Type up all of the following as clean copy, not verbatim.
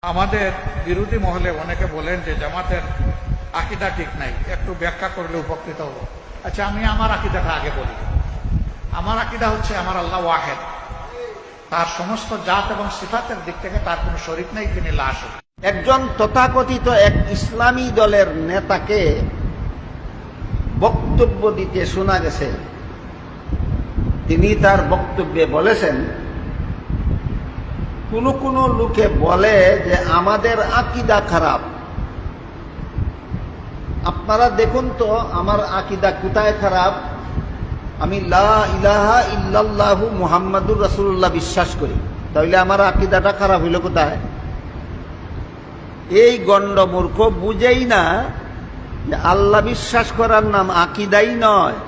আমাদের বিরোধী মহলে অনেকে বলেন যে জামাতের আকীদা ঠিক নাই, একটু ব্যাখ্যা করলে উপকৃত হব। আচ্ছা, আমি আমার আকীদাটা আগে বলি। আমার আকীদা হচ্ছে আমার আল্লাহ ওয়াহেদ, তার সমস্ত জাত এবং সিফাতের দিক থেকে তার কোনো শরীক নেই, তিনি লা শরীক। একজন তথাকথিত এক ইসলামী দলের নেতাকে বক্তব্য দিতে শোনা গেছে। তিনি তার বক্তব্যে বলেছেন, কোন লোকে বলে যে আমাদের আকীদা খারাপ। আপনারা দেখুন তো আমার আকীদা কোথায় খারাপ। আমি লা ইলাহা ইল্লাল্লাহু মুহাম্মাদুর রাসূলুল্লাহ বিশ্বাস করি, তাহলে আমার আকীদাটা খারাপ হইল কোথায়? এই গণ্ডমূর্খ বুঝেই না যে আল্লাহ বিশ্বাস করার নাম আকীদাই নয়।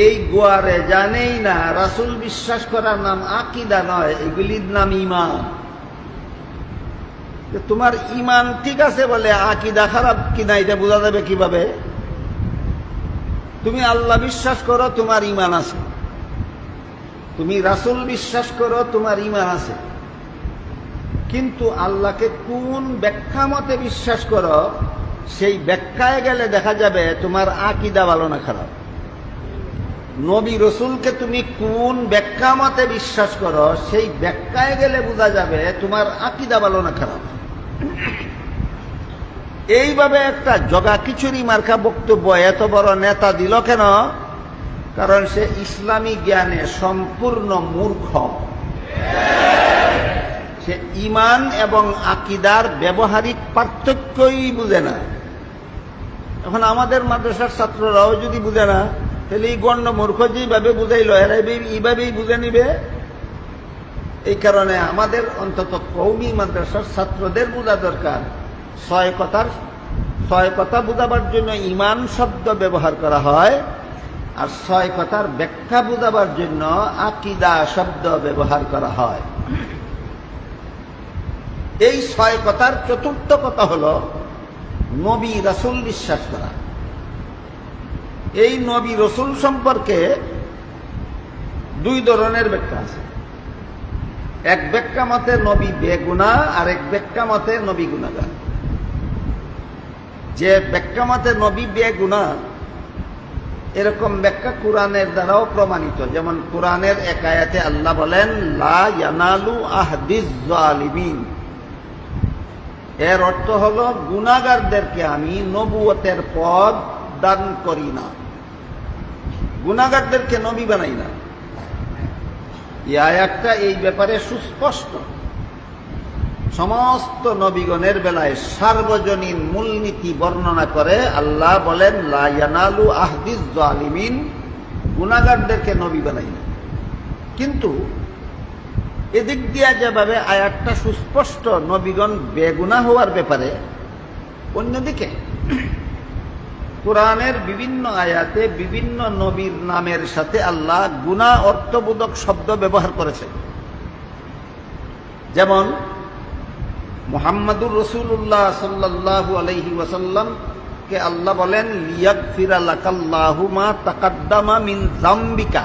এই গোয়ারে জানেই না রাসূল বিশ্বাস করার নাম আকীদা নয়, এগুলির নাম ঈমান। তোমার ঈমান ঠিক আছে বলে আকীদা খারাপ কিনা এটা বোঝা যাবে কিভাবে? তুমি আল্লাহ বিশ্বাস করো, তোমার ঈমান আছে। তুমি রাসূল বিশ্বাস করো, তোমার ঈমান আছে। কিন্তু আল্লাহকে কোন ব্যাখ্যা মতে বিশ্বাস করো, সেই ব্যাখ্যায় গেলে দেখা যাবে তোমার আকীদা ভালো না খারাপ। নবী রসুলকে তুমি কোন ব্যাখ্যা মতে বিশ্বাস করো, সেই ব্যাখ্যায় গেলে বোঝা যাবে তোমার আকীদা ভালো না খারাপ। এইভাবে একটা জগা খিচুড়ি মার্কা বক্তব্য এত বড় নেতা দিল কেন? কারণ সে ইসলামী জ্ঞানে সম্পূর্ণ মূর্খ। সে ঈমান এবং আকীদার ব্যবহারিক পার্থক্যই বুঝে না। এখন আমাদের মাদ্রাসার ছাত্ররাও যদি বুঝে না, তাহলে এই গণ্ড মূর্খ যেভাবে বুঝাইল এরা এইভাবেই বুঝে নিবে। এই কারণে আমাদের অন্তত কওমি মাদ্রাসার ছাত্রদের বোঝা দরকার, ছয় কথা বোঝাবার জন্য ঈমান শব্দ ব্যবহার করা হয়, আর ছয় কথার ব্যাখ্যা বোঝাবার জন্য আকীদা শব্দ ব্যবহার করা হয়। এই ছয় কথার চতুর্থ কথা হলো নবী রাসূল বিশ্বাস করা। এই নবী রসুল সম্পর্কে দুই ধরনের ব্যাখ্যা আছে। এক ব্যাখ্যা মতে নবী বেগুনাহ, আর এক ব্যাখ্যা মতে নবী গুনাহগার। যে ব্যাখ্যা মতে নবী বেগুনাহ, এরকম ব্যাখ্যা কোরআনের দ্বারাও প্রমাণিত। যেমন কোরআনের এক আয়াতে আল্লাহ বলেন, লা ইয়ানালু আহদিজ জালিমিন। এর অর্থ হলো গুনাহগারদেরকে আমি নবুয়তের পদ দান করি না, গুনাহগারদেরকে নবী বানাই না। এই আয়াতটা এই ব্যাপারে সুস্পষ্ট। সমস্ত নবীগণের বেলায় সার্বজনীন মূলনীতি বর্ণনা করে আল্লাহ বলেন, লা ইয়ানালু আহদিজ জালিমিন, গুনাহগারদেরকে নবী বানাই না। কিন্তু এদিক দিয়া যেভাবে আয়াতটা সুস্পষ্ট নবীগণ বেগুনাহ হওয়ার ব্যাপারে, অন্যদিকে কোরআনের বিভিন্ন আয়াতে বিভিন্ন নবীর নামের সাথে আল্লাহ গুনাহ অর্থবোধক শব্দ ব্যবহার করেছে। যেমন মুহাম্মাদুর রাসূলুল্লাহ সাল্লাল্লাহু আলাইহি ওয়াসাল্লাম কে আল্লাহ বলেন, লিয়াগফিরা লাকাল্লাহু মা তাকাদ্দামা মিন যামবিকা।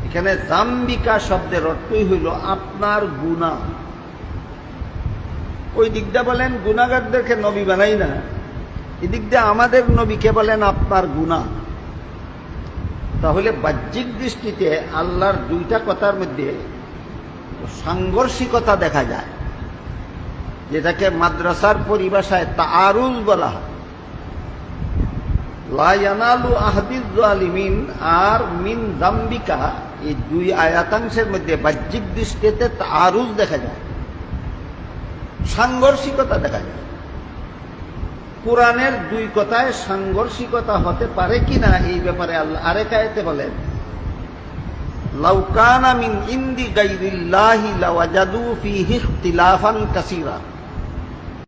এখানে যামবিকা শব্দের অর্থই হইল আপনার গুনাহ। ওই দিকটা বলেন গুনাহগারদেরকে নবী বানাই না, এদিক দিয়ে আমাদের নবীকে বলেন আপনার গুনাহ। তাহলে বাহ্যিক দৃষ্টিতে আল্লাহর দুইটা কথার মধ্যে সাংঘর্ষিকতা দেখা যায়, যেটাকে মাদ্রাসার পরিভাষায় তাআরুজ বলা হয়। লা ইয়ানালু আহদিজ জালিমিন আর মিন যামবিকা, এই দুই আয়াতাংশের মধ্যে বাহ্যিক দৃষ্টিতে তাআরুজ দেখা যায়, সাংঘর্ষিকতা দেখা যায়। কোরআনের দুই কথায় সাংঘর্ষিকতা হতে পারে কিনা এই ব্যাপারে আল্লাহ আরেক আয়াতে বলেন, লাউ কানা মিন ইনদি গায়রিল্লাহি লাওয়াজাদু ফীহি ইখতিলাফান কাসীরা।